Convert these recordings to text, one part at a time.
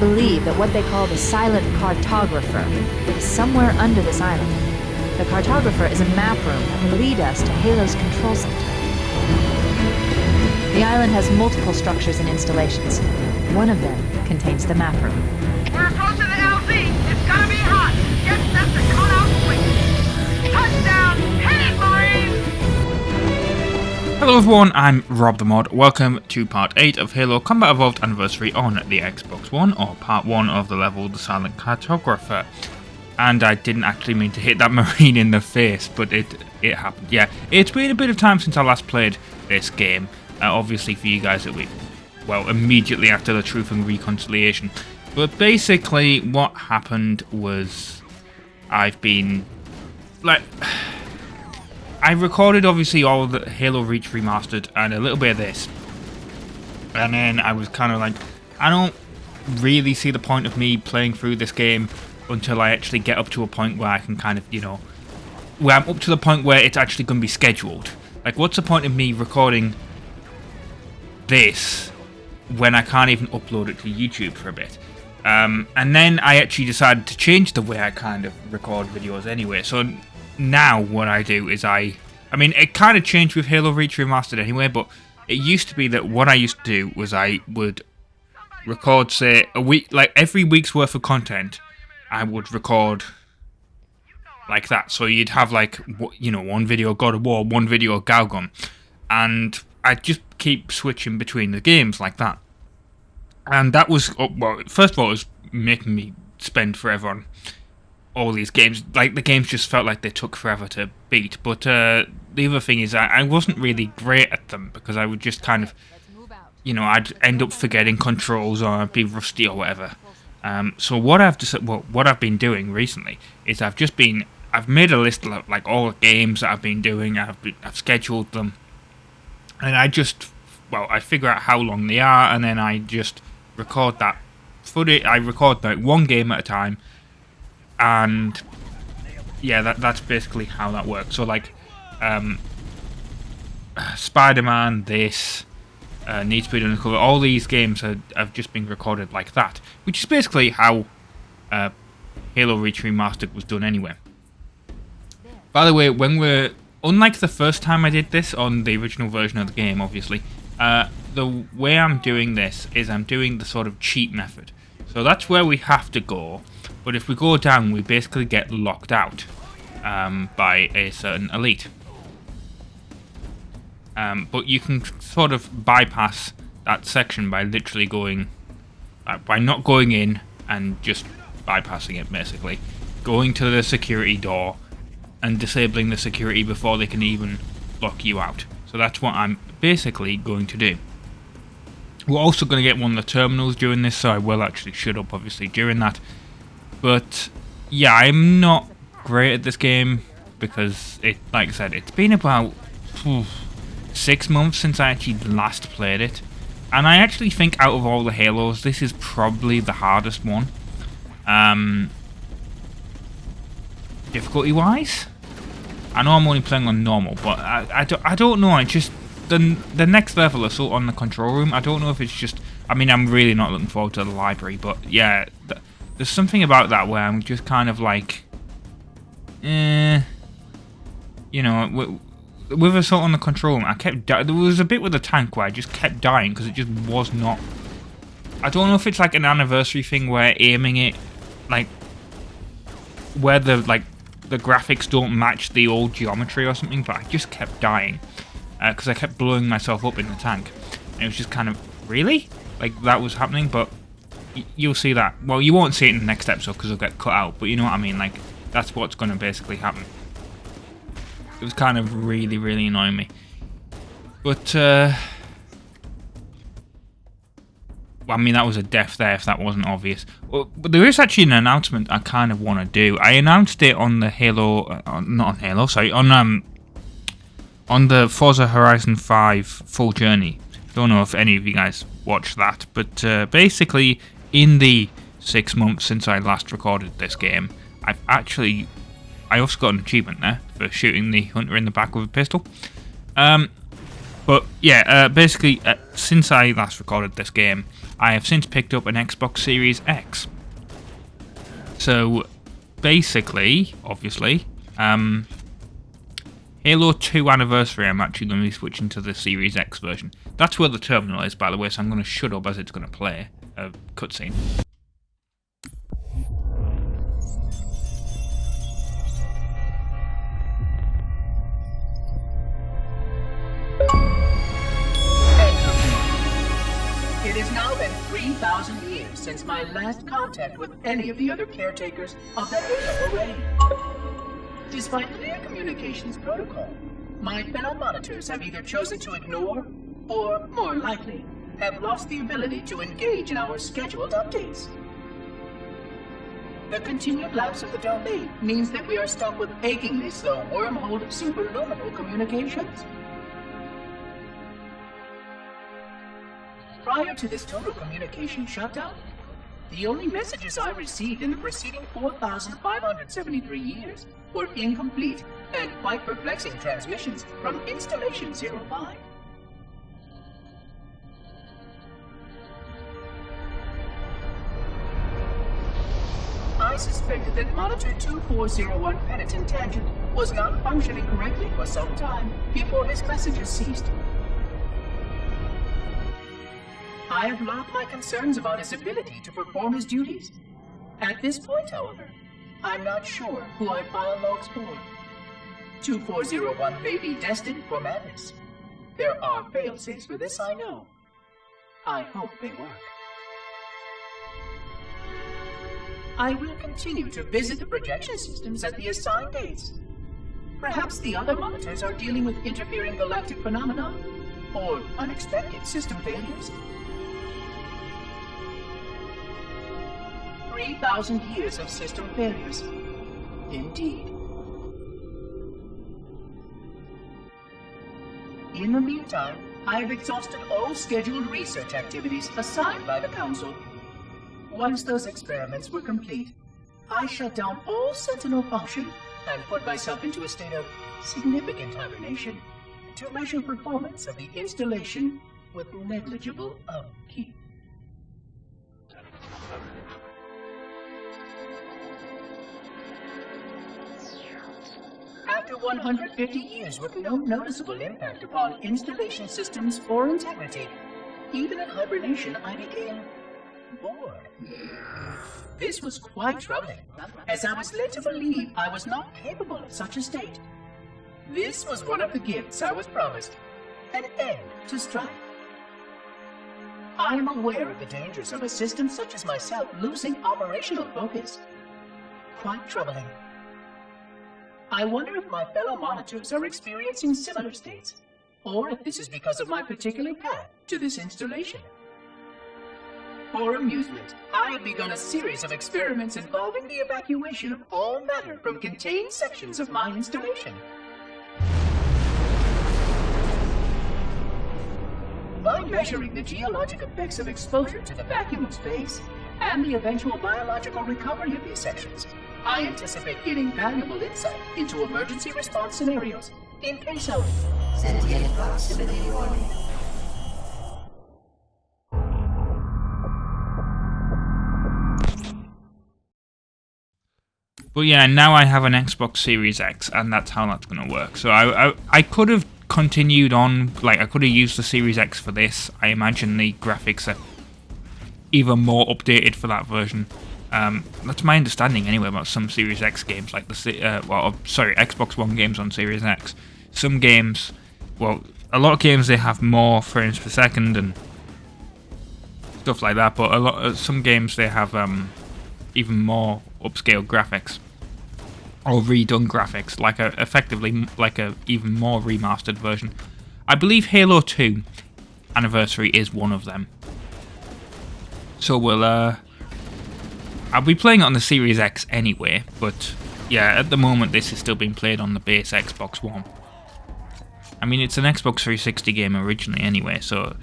believe that what they call the Silent Cartographer is somewhere under this island. The Cartographer is a map room that will lead us to Halo's control center. The island has multiple structures and installations. One of them contains the map room. We're approaching the LZ. It's gonna be hot. Get set to cut out quick. Touchdown! Hit it, Marines! Hello everyone, I'm RobtheMod. Welcome to part 8 of Halo Combat Evolved Anniversary on the Xbox One, or part 1 of the level The Silent Cartographer. And I didn't actually mean to hit that Marine in the face, but it happened. Yeah, it's been a bit of time since I last played this game. Obviously for you guys it was, well, immediately after the Truth and Reconciliation. But basically what happened was I've been, like, I recorded obviously all the Halo Reach Remastered and a little bit of this. And then I was kind of like, I don't really see the point of me playing through this game until I actually get up to a point where I can kind of, you know, where I'm up to the point where it's actually going to be scheduled. Like, what's the point of me recording this when I can't even upload it to YouTube for a bit? And then I actually decided to change the way I kind of record videos anyway. So now what I do is I mean, it kind of changed with Halo Reach Remastered anyway, but it used to be that what I used to do was I would record, say, a week, like every week's worth of content, I would record like that. So you'd have, like, you know, one video God of War, one video Galgun, and I'd just keep switching between the games like that. And that was, well, first of all, it was making me spend forever on all these games. Like, the games just felt like they took forever to beat. But the other thing is I wasn't really great at them, because I would just kind of, you know, I'd end up forgetting controls, or I'd be rusty or whatever. So what I've been doing recently is I've made a list of, like, all the games that I've been doing. I've scheduled them, and I figure out how long they are, and then I just record that footage. I record like one game at a time, and yeah, that's basically how that works. So, like, Spider-Man, this, Need Speed Undercover, all these games have just been recorded like that, which is basically how Halo Reach Remastered was done anyway. By the way, unlike the first time I did this on the original version of the game, obviously, the way I'm doing this is I'm doing the sort of cheat method. So that's where we have to go, but if we go down, we basically get locked out by a certain elite. But you can sort of bypass that section by literally going, by not going in and just bypassing it, basically. Going to the security door and disabling the security before they can even lock you out. So that's what I'm basically going to do. We're also going to get one of the terminals during this, so I will actually shut up, obviously, during that. But yeah, I'm not great at this game, because like I said, it's been about 6 months since I actually last played it. And I actually think out of all the Halos, this is probably the hardest one. Difficulty-wise? I know I'm only playing on normal, but I don't know. I just, the next level assault on the control room, I don't know if it's just, I mean, I'm really not looking forward to the library, but yeah, there's something about that where I'm just kind of like, you know, with assault on the control room, there was a bit with the tank where I just kept dying because it just was not, I don't know if it's like an anniversary thing where aiming it, like, where the graphics don't match the old geometry or something, but I just kept dying because I kept blowing myself up in the tank. And it was just kind of, really? Like, that was happening, but you'll see that. Well, you won't see it in the next episode because it'll get cut out, but you know what I mean, like, that's what's going to basically happen. It was kind of really, really annoying me. But, well, I mean, that was a death there if that wasn't obvious. Well, but there is actually an announcement I kind of want to do. I announced it on the on the Forza Horizon 5 full journey. Don't know if any of you guys watched that, but basically, in the 6 months since I last recorded this game, I also got an achievement there for shooting the hunter in the back with a pistol. But yeah, basically, since I last recorded this game, I have since picked up an Xbox Series X. So basically, obviously, Halo 2 Anniversary, I'm actually going to be switching to the Series X version. That's where the terminal is, by the way, so I'm going to shut up as it's going to play a cutscene. It has now been 3,000 years since my last contact with any of the other caretakers of the Halo array. Despite clear communications protocol, my fellow monitors have either chosen to ignore, or, more likely, have lost the ability to engage in our scheduled updates. The continued lapse of the domain means that we are stuck with achingly slow wormhole superluminal communications. Prior to this total communication shutdown, the only messages I received in the preceding 4,573 years were incomplete and quite perplexing transmissions from Installation 05. I suspected that Monitor 2401 Penitent Tangent was not functioning correctly for some time before his messages ceased. I have logged my concerns about his ability to perform his duties. At this point, however, I'm not sure who I file logs for. 2401 may be destined for madness. There are fail-safes for this, I know. I hope they work. I will continue to visit the projection systems at the assigned dates. Perhaps the other monitors are dealing with interfering galactic phenomena or unexpected system failures. 3,000 years of system failures. Indeed. In the meantime, I have exhausted all scheduled research activities assigned by the Council. Once those experiments were complete, I shut down all Sentinel function and put myself into a state of significant hibernation to measure performance of the installation with negligible upkeep. After 150 years with no noticeable impact upon installation systems or integrity, even in hibernation I became bored. This was quite troubling, as I was led to believe I was not capable of such a state. This was one of the gifts I was promised, an end to strife. I am aware of the dangers of a system such as myself losing operational focus. Quite troubling. I wonder if my fellow monitors are experiencing similar states, or if this is because of my particular path to this installation. For amusement, I have begun a series of experiments involving the evacuation of all matter from contained sections of my installation. By measuring the geologic effects of exposure to the vacuum of space, and the eventual biological recovery of these sections, I anticipate getting valuable insight into emergency response scenarios in case of sentient proximity warning. But yeah, now I have an Xbox Series X, and that's how that's going to work. So I could have continued on, like I could have used the Series X for this. I imagine the graphics are even more updated for that version. That's my understanding anyway about some Series X games, like Xbox One games on Series X. Some games, well, a lot of games they have more frames per second and stuff like that, but some games they have even more upscale graphics or redone graphics, effectively like a even more remastered version. I believe Halo 2 Anniversary is one of them. So I'll be playing it on the Series X anyway, but yeah, at the moment this is still being played on the base Xbox One. I mean, it's an Xbox 360 game originally anyway, so...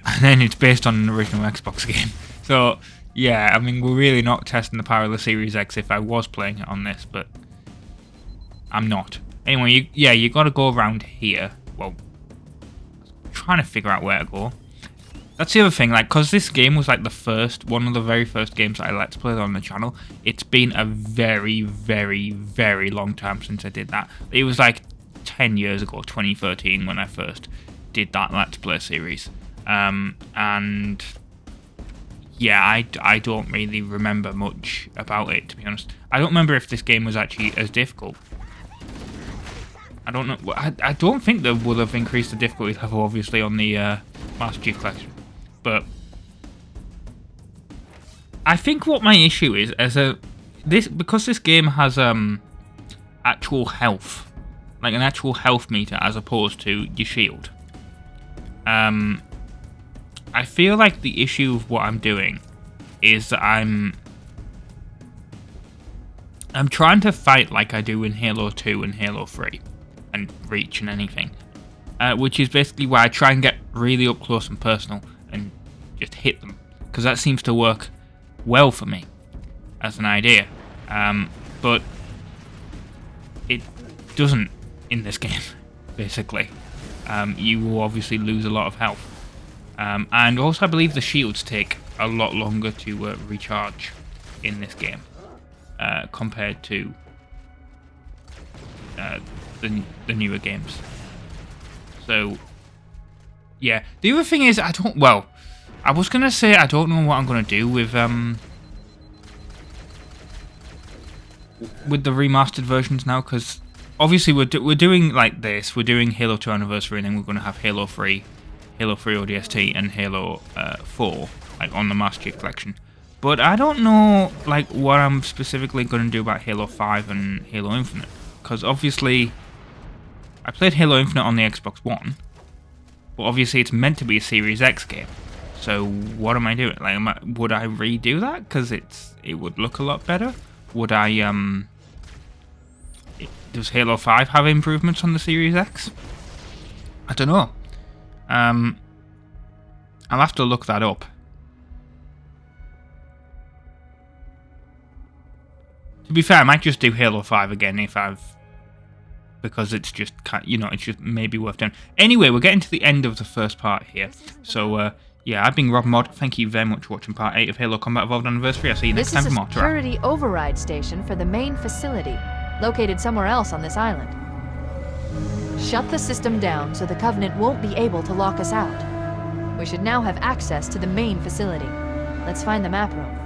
And then it's based on an original Xbox game. So, yeah, I mean, we're really not testing the power of the Series X if I was playing it on this, but... I'm not. Anyway, you gotta go around here. Well, trying to figure out where to go. That's the other thing, like, because this game was like one of the very first games that I Let's Played on the channel. It's been a very, very, very long time since I did that. It was like 10 years ago, 2013, when I first did that Let's Play series. And yeah, I don't really remember much about it, to be honest. I don't remember if this game was actually as difficult. I don't know. I don't think they would have increased the difficulty level, obviously, on the Master Chief Collection. But I think what my issue is, because this game has actual health, like an actual health meter as opposed to your shield. I feel like the issue of what I'm doing is that I'm trying to fight like I do in Halo 2 and Halo 3 and Reach and anything, which is basically where I try and get really up close and personal and just hit them, because that seems to work well for me as an idea, but it doesn't in this game, basically. You will obviously lose a lot of health. And also I believe the shields take a lot longer to recharge in this game compared to the newer games. So, yeah. The other thing is, I was going to say I don't know what I'm going to do with the remastered versions now, because obviously we're doing like this. We're doing Halo 2 Anniversary, and then we're going to have Halo 3 ODST, and Halo 4 like on the Master Chief Collection. But I don't know like what I'm specifically going to do about Halo 5 and Halo Infinite, because obviously I played Halo Infinite on the Xbox One, but obviously it's meant to be a Series X game. So what am I doing? Like, would I redo that because it would look a lot better? Would I does Halo 5 have improvements on the Series X? I don't know. I'll have to look that up. To be fair, I might just do Halo 5 again because it's just, it's just maybe worth doing. Anyway, we're getting to the end of the first part here. So, yeah, I've been RobtheMod. Thank you very much for watching part 8 of Halo Combat Evolved Anniversary. I'll see you next time for more. This is a security override station for the main facility, located somewhere else on this island. Shut the system down so the Covenant won't be able to lock us out. We should now have access to the main facility. Let's find the map room.